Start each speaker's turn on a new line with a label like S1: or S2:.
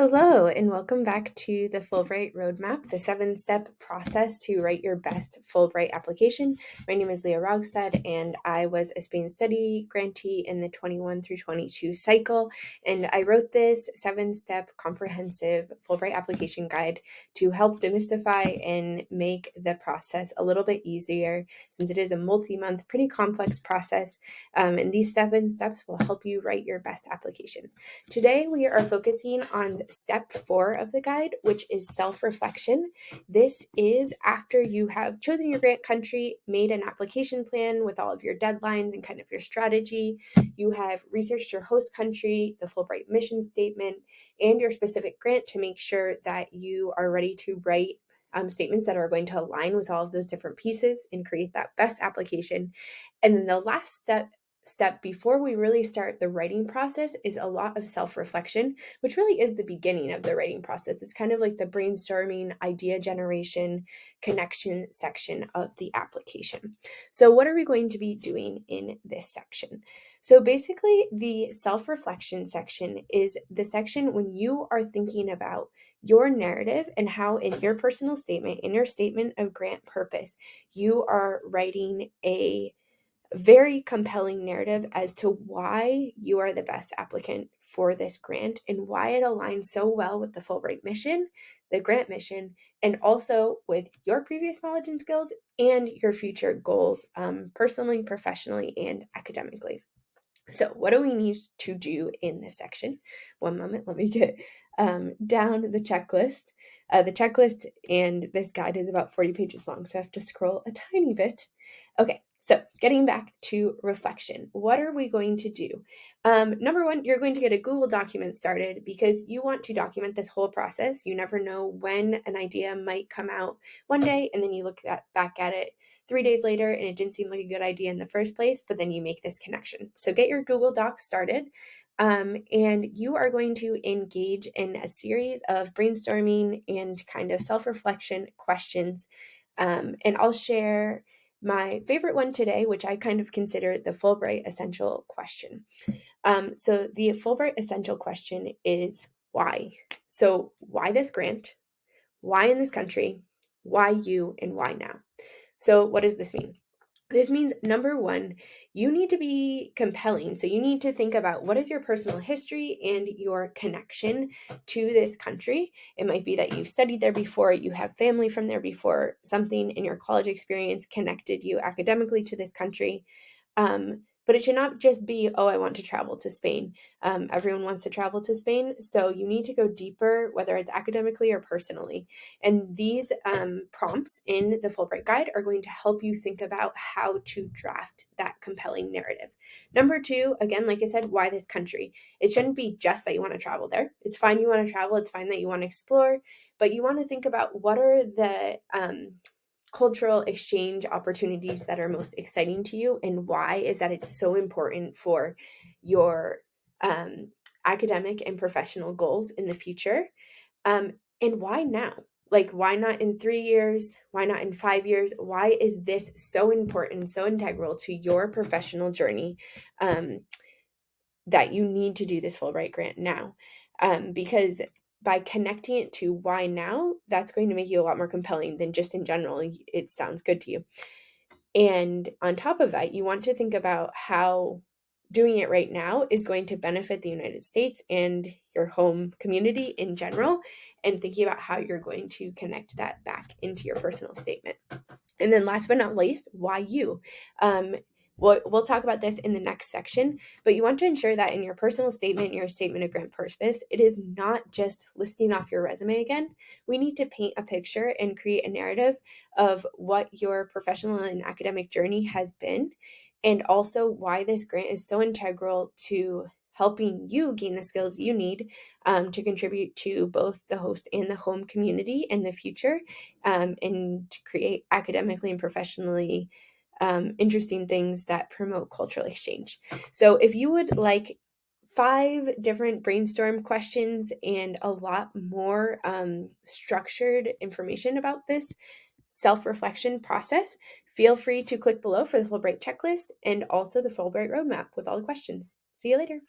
S1: Hello, and welcome back to the Fulbright Roadmap, the 7-step process to write your best Fulbright application. My name is Leah Rogstad, and I was a Spain study grantee in the 21 through 22 cycle, and I wrote this 7-step comprehensive Fulbright application guide to help demystify and make the process a little bit easier, since it is a multi-month, pretty complex process, and these 7 steps will help you write your best application. Today, we are focusing on step 4 of the guide, which is self-reflection. This is after you have chosen your grant country, made an application plan with all of your deadlines and kind of your strategy. You have researched your host country, the Fulbright mission statement, and your specific grant to make sure that you are ready to write statements that are going to align with all of those different pieces and create that best application. And then the last step before we really start the writing process is a lot of self-reflection, which really is the beginning of the writing process. It's kind of like the brainstorming, idea generation, connection section of the application. So what are we going to be doing in this section? So basically, the self-reflection section is the section when you are thinking about your narrative and how in your personal statement, in your statement of grant purpose, you are writing a very compelling narrative as to why you are the best applicant for this grant and why it aligns so well with the Fulbright mission, the grant mission, and also with your previous knowledge and skills and your future goals, personally, professionally, and academically. So what do we need to do in this section? One moment, let me get down the checklist. The checklist and this guide is about 40 pages long, so I have to scroll a tiny bit. Okay, so getting back to reflection, what are we going to do? Number one, you're going to get a Google document started because you want to document this whole process. You never know when an idea might come out one day, and then you look back at it 3 days later and it didn't seem like a good idea in the first place, but then you make this connection. So get your Google Docs started. And you are going to engage in a series of brainstorming and kind of self-reflection questions. And I'll share my favorite one today, which I kind of consider the Fulbright Essential question. So the Fulbright Essential question is why? So why this grant? Why in this country? Why you? And why now? So what does this mean? This means, number one, you need to be compelling. So you need to think about what is your personal history and your connection to this country. It might be that you've studied there before, you have family from there before, something in your college experience connected you academically to this country. But it should not just be, oh, I want to travel to Spain. Everyone wants to travel to Spain, so you need to go deeper, whether it's academically or personally. And these prompts in the Fulbright Guide are going to help you think about how to draft that compelling narrative. Number two, again, like I said, why this country? It shouldn't be just that you want to travel there. It's fine you want to travel. It's fine that you want to explore, but you want to think about what are the cultural exchange opportunities that are most exciting to you, and why is that it's so important for your academic and professional goals in the future, and why now? Like, why not in 3 years? Why not in 5 years? Why is this so important, so integral to your professional journey, that you need to do this Fulbright grant now? Because by connecting it to why now, that's going to make you a lot more compelling than just in general, it sounds good to you. And on top of that, you want to think about how doing it right now is going to benefit the United States and your home community in general, and thinking about how you're going to connect that back into your personal statement. And then last but not least, why you? We'll talk about this in the next section, but you want to ensure that in your personal statement, your statement of grant purpose, it is not just listing off your resume again. We need to paint a picture and create a narrative of what your professional and academic journey has been, and also why this grant is so integral to helping you gain the skills you need to contribute to both the host and the home community in the future, and to create academically and professionally interesting things that promote cultural exchange. So if you would like 5 different brainstorm questions and a lot more structured information about this self-reflection process, feel free to click below for the Fulbright checklist and also the Fulbright Roadmap with all the questions. See you later.